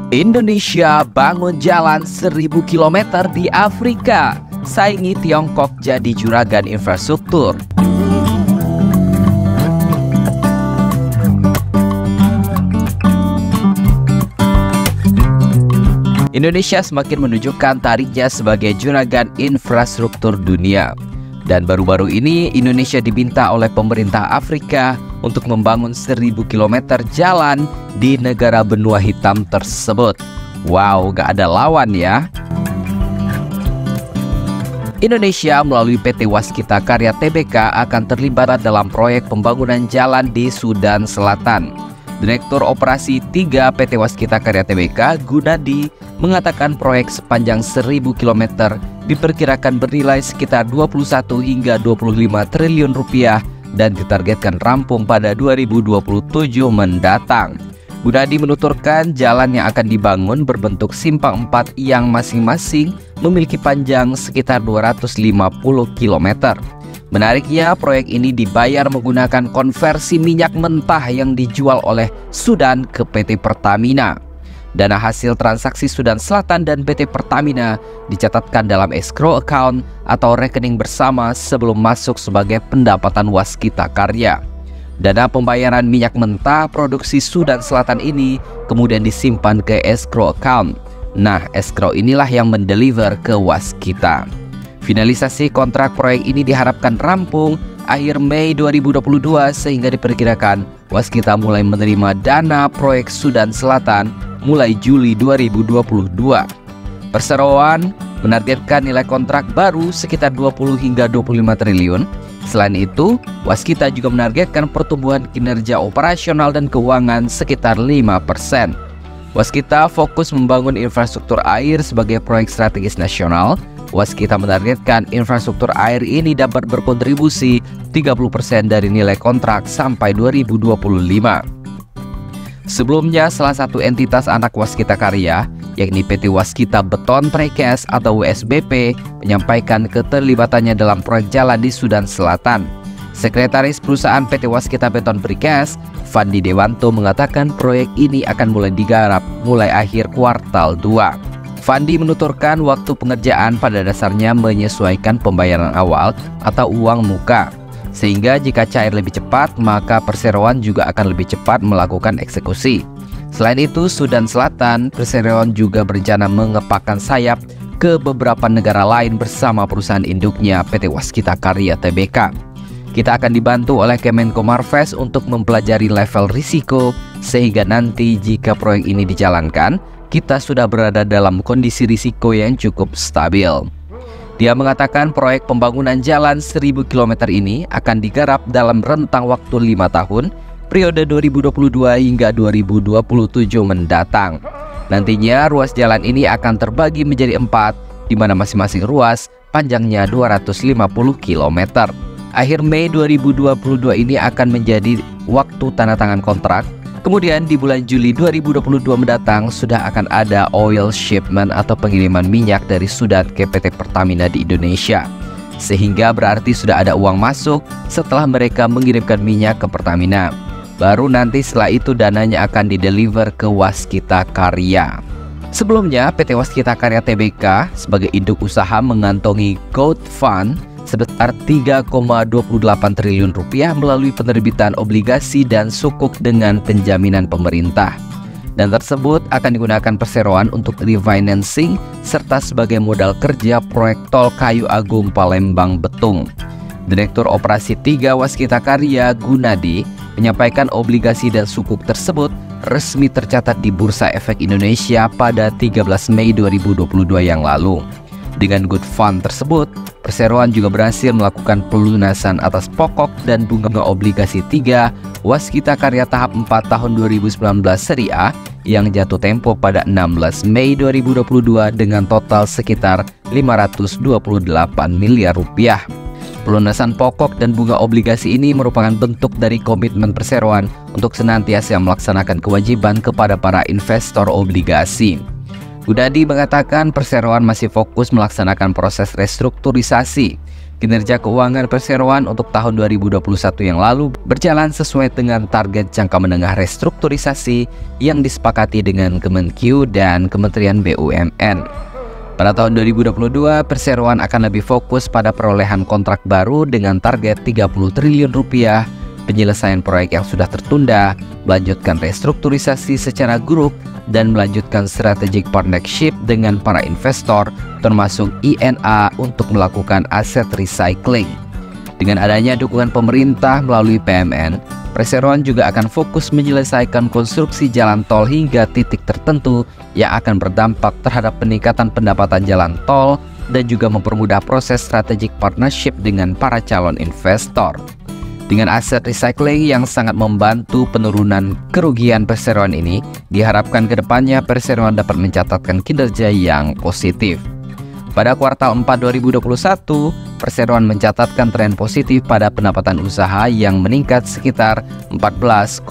Indonesia bangun jalan 1000 km di Afrika, saingi Tiongkok jadi juragan infrastruktur. Indonesia semakin menunjukkan tariknya sebagai juragan infrastruktur dunia. Dan baru-baru ini Indonesia diminta oleh pemerintah Afrika untuk membangun 1000 km jalan di negara benua hitam tersebut. Wow, gak ada lawan ya. Indonesia melalui PT Waskita Karya Tbk akan terlibat dalam proyek pembangunan jalan di Sudan Selatan. Direktur Operasi 3 PT Waskita Karya Tbk, Gunadi, mengatakan proyek sepanjang 1000 km diperkirakan bernilai sekitar 21 hingga 25 triliun rupiah dan ditargetkan rampung pada 2027 mendatang. Gunadi menuturkan jalan yang akan dibangun berbentuk simpang 4 yang masing-masing memiliki panjang sekitar 250 km. Menariknya, proyek ini dibayar menggunakan konversi minyak mentah yang dijual oleh Sudan ke PT Pertamina. Dana hasil transaksi Sudan Selatan dan PT Pertamina dicatatkan dalam escrow account atau rekening bersama sebelum masuk sebagai pendapatan Waskita Karya. Dana pembayaran minyak mentah produksi Sudan Selatan ini kemudian disimpan ke escrow account. Nah, escrow inilah yang mendeliver ke Waskita. Finalisasi kontrak proyek ini diharapkan rampung akhir Mei 2022 sehingga diperkirakan Waskita mulai menerima dana proyek Sudan Selatan mulai Juli 2022. Perseroan menargetkan nilai kontrak baru sekitar 20 hingga 25 triliun. Selain itu, Waskita juga menargetkan pertumbuhan kinerja operasional dan keuangan sekitar 5%. Waskita fokus membangun infrastruktur air sebagai proyek strategis nasional. Waskita menargetkan infrastruktur air ini dapat berkontribusi 30% dari nilai kontrak sampai 2025. Sebelumnya, salah satu entitas anak Waskita Karya, yakni PT Waskita Beton Precast atau WSBP, menyampaikan keterlibatannya dalam proyek jalan di Sudan Selatan. Sekretaris perusahaan PT Waskita Beton Precast, Fandi Dewanto, mengatakan proyek ini akan mulai digarap mulai akhir kuartal 2. Fandi menuturkan waktu pengerjaan pada dasarnya menyesuaikan pembayaran awal atau uang muka. Sehingga jika cair lebih cepat, maka perseroan juga akan lebih cepat melakukan eksekusi. Selain itu, Sudan Selatan, perseroan juga berencana mengepakkan sayap ke beberapa negara lain bersama perusahaan induknya PT Waskita Karya Tbk. Kita akan dibantu oleh Kemenko Marves untuk mempelajari level risiko, sehingga nanti jika proyek ini dijalankan, kita sudah berada dalam kondisi risiko yang cukup stabil. Dia mengatakan proyek pembangunan jalan 1000 km ini akan digarap dalam rentang waktu 5 tahun, periode 2022 hingga 2027 mendatang. Nantinya ruas jalan ini akan terbagi menjadi 4, di mana masing-masing ruas panjangnya 250 km. Akhir Mei 2022 ini akan menjadi waktu tanda tangan kontrak. Kemudian di bulan Juli 2022 mendatang sudah akan ada oil shipment atau pengiriman minyak dari Sudan ke PT Pertamina di Indonesia. Sehingga berarti sudah ada uang masuk setelah mereka mengirimkan minyak ke Pertamina. Baru nanti setelah itu dananya akan dideliver ke Waskita Karya. Sebelumnya PT Waskita Karya Tbk sebagai induk usaha mengantongi Gold Fund sebesar 3,28 triliun rupiah melalui penerbitan obligasi dan sukuk dengan penjaminan pemerintah. Dan tersebut akan digunakan perseroan untuk refinancing serta sebagai modal kerja proyek tol Kayu Agung Palembang Betung. Direktur Operasi 3 Waskita Karya, Gunadi, menyampaikan obligasi dan sukuk tersebut resmi tercatat di Bursa Efek Indonesia pada 13 Mei 2022 yang lalu. Dengan Good Fund tersebut, perseroan juga berhasil melakukan pelunasan atas pokok dan bunga obligasi 3 Waskita Karya tahap 4 tahun 2019 seri A yang jatuh tempo pada 16 Mei 2022 dengan total sekitar 528 miliar rupiah. Pelunasan pokok dan bunga obligasi ini merupakan bentuk dari komitmen perseroan untuk senantiasa melaksanakan kewajiban kepada para investor obligasi. Gunadi mengatakan perseroan masih fokus melaksanakan proses restrukturisasi Kinerja keuangan perseroan untuk tahun 2021 yang lalu berjalan sesuai dengan target jangka menengah restrukturisasi yang disepakati dengan Kemenq dan Kementerian BUMN. Pada tahun 2022, perseroan akan lebih fokus pada perolehan kontrak baru dengan target 30 triliun rupiah, penyelesaian proyek yang sudah tertunda, melanjutkan restrukturisasi secara grup, dan melanjutkan strategic partnership dengan para investor, termasuk INA untuk melakukan aset recycling. Dengan adanya dukungan pemerintah melalui PMN, perseroan juga akan fokus menyelesaikan konstruksi jalan tol hingga titik tertentu yang akan berdampak terhadap peningkatan pendapatan jalan tol dan juga mempermudah proses strategic partnership dengan para calon investor. Dengan aset recycling yang sangat membantu penurunan kerugian perseroan ini, diharapkan ke depannya perseroan dapat mencatatkan kinerja yang positif. Pada kuartal 4 2021, perseroan mencatatkan tren positif pada pendapatan usaha yang meningkat sekitar 14,58%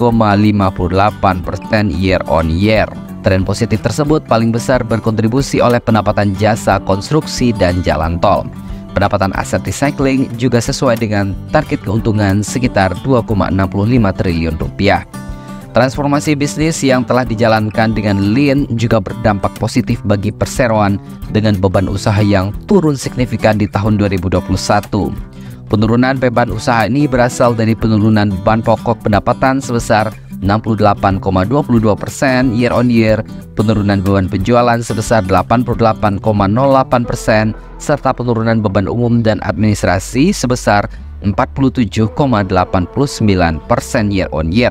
year on year. Tren positif tersebut paling besar berkontribusi oleh pendapatan jasa konstruksi dan jalan tol. Pendapatan aset recycling juga sesuai dengan target keuntungan sekitar 2,65 triliun rupiah. Transformasi bisnis yang telah dijalankan dengan lean juga berdampak positif bagi perseroan dengan beban usaha yang turun signifikan di tahun 2021. Penurunan beban usaha ini berasal dari penurunan beban pokok pendapatan sebesar 68,22% year on year, penurunan beban penjualan sebesar 88,08%, serta penurunan beban umum dan administrasi sebesar 47,89% year on year.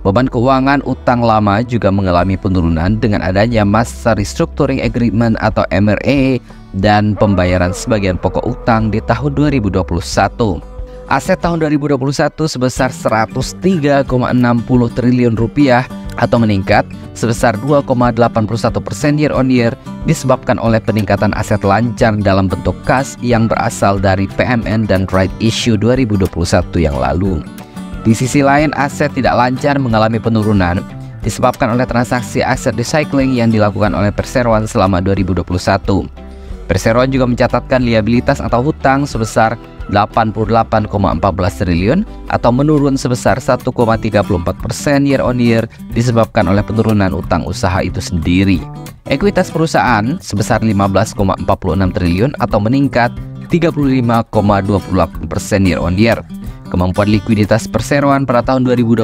Beban keuangan utang lama juga mengalami penurunan dengan adanya masa restructuring agreement atau MRA dan pembayaran sebagian pokok utang di tahun 2021. Aset tahun 2021 sebesar 103,60 triliun rupiah atau meningkat sebesar 2,81% year on year disebabkan oleh peningkatan aset lancar dalam bentuk kas yang berasal dari PMN dan right issue 2021 yang lalu. Di sisi lain, aset tidak lancar mengalami penurunan disebabkan oleh transaksi aset recycling yang dilakukan oleh perseroan selama 2021. Perseroan juga mencatatkan liabilitas atau hutang sebesar 88,14 triliun atau menurun sebesar 1,34% year on year disebababkan oleh penurunan utang usaha itu sendiri. Ekuitas perusahaan sebesar 15,46 triliun atau meningkat 35,28% year on year. Kemampuan likuiditas perseroan pada tahun 2021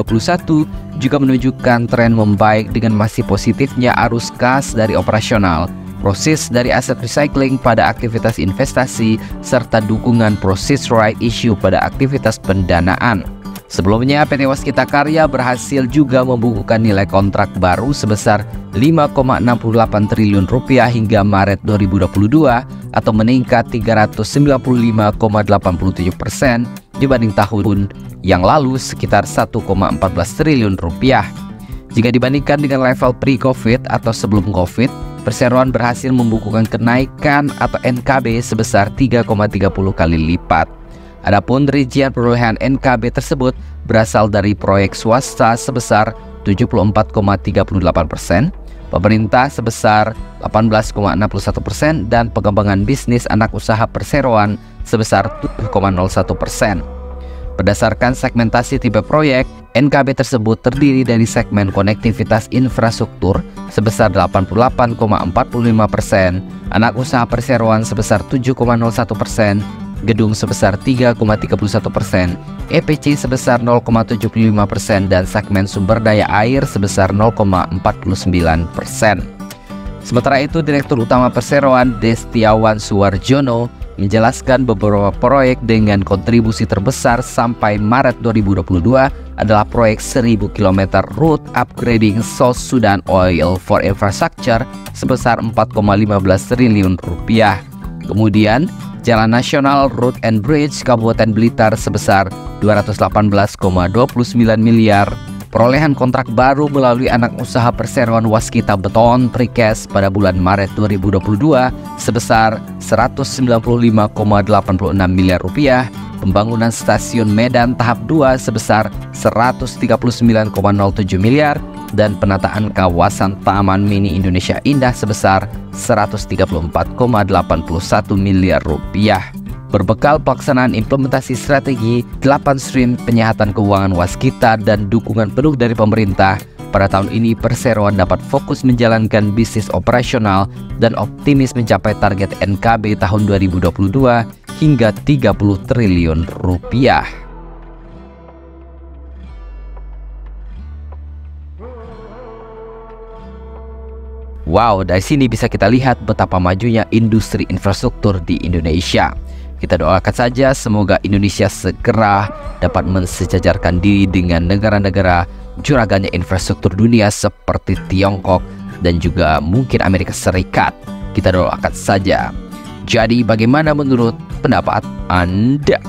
juga menunjukkan tren membaik dengan masih positifnya arus kas dari operasional, proses dari aset recycling pada aktivitas investasi, serta dukungan proses right issue pada aktivitas pendanaan. Sebelumnya, PT Waskita Karya berhasil juga membukukan nilai kontrak baru sebesar 5,68 triliun rupiah hingga Maret 2022 atau meningkat 395,87% dibanding tahun yang lalu sekitar 1,14 triliun rupiah. Jika dibandingkan dengan level pre-COVID atau sebelum COVID, perseroan berhasil membukukan kenaikan atau NKB sebesar 3,30 kali lipat. Adapun rincian perolehan NKB tersebut berasal dari proyek swasta sebesar 74,38%, pemerintah sebesar 18,61%, dan pengembangan bisnis anak usaha perseroan sebesar 7,01%. Berdasarkan segmentasi tipe proyek, NKB tersebut terdiri dari segmen konektivitas infrastruktur sebesar 88,45%, anak usaha perseroan sebesar 7,01%, gedung sebesar 3,31%, EPC sebesar 0,75%, dan segmen sumber daya air sebesar 0,49%. Sementara itu, Direktur Utama Perseroan Destiawan Suwarjono menjelaskan beberapa proyek dengan kontribusi terbesar sampai Maret 2022 adalah proyek 1000 km route upgrading South Sudan Oil for Infrastructure sebesar 4,15 triliun rupiah. Kemudian, Jalan Nasional Road and Bridge Kabupaten Blitar sebesar 218,29 miliar. Perolehan kontrak baru melalui anak usaha perseroan Waskita Beton Precast pada bulan Maret 2022 sebesar 195,86 miliar rupiah. Pembangunan stasiun Medan tahap 2 sebesar 139,07 miliar dan penataan kawasan Taman Mini Indonesia Indah sebesar 134,81 miliar rupiah. Berbekal pelaksanaan implementasi strategi 8 stream penyehatan keuangan waskita dan dukungan penuh dari pemerintah, pada tahun ini perseroan dapat fokus menjalankan bisnis operasional dan optimis mencapai target NKB tahun 2022 hingga 30 triliun rupiah. Wow, dari sini bisa kita lihat betapa majunya industri infrastruktur di Indonesia. Kita doakan saja semoga Indonesia segera dapat mensejajarkan diri dengan negara-negara juragannya infrastruktur dunia seperti Tiongkok dan juga mungkin Amerika Serikat. Kita doakan saja. Jadi bagaimana menurut pendapat Anda?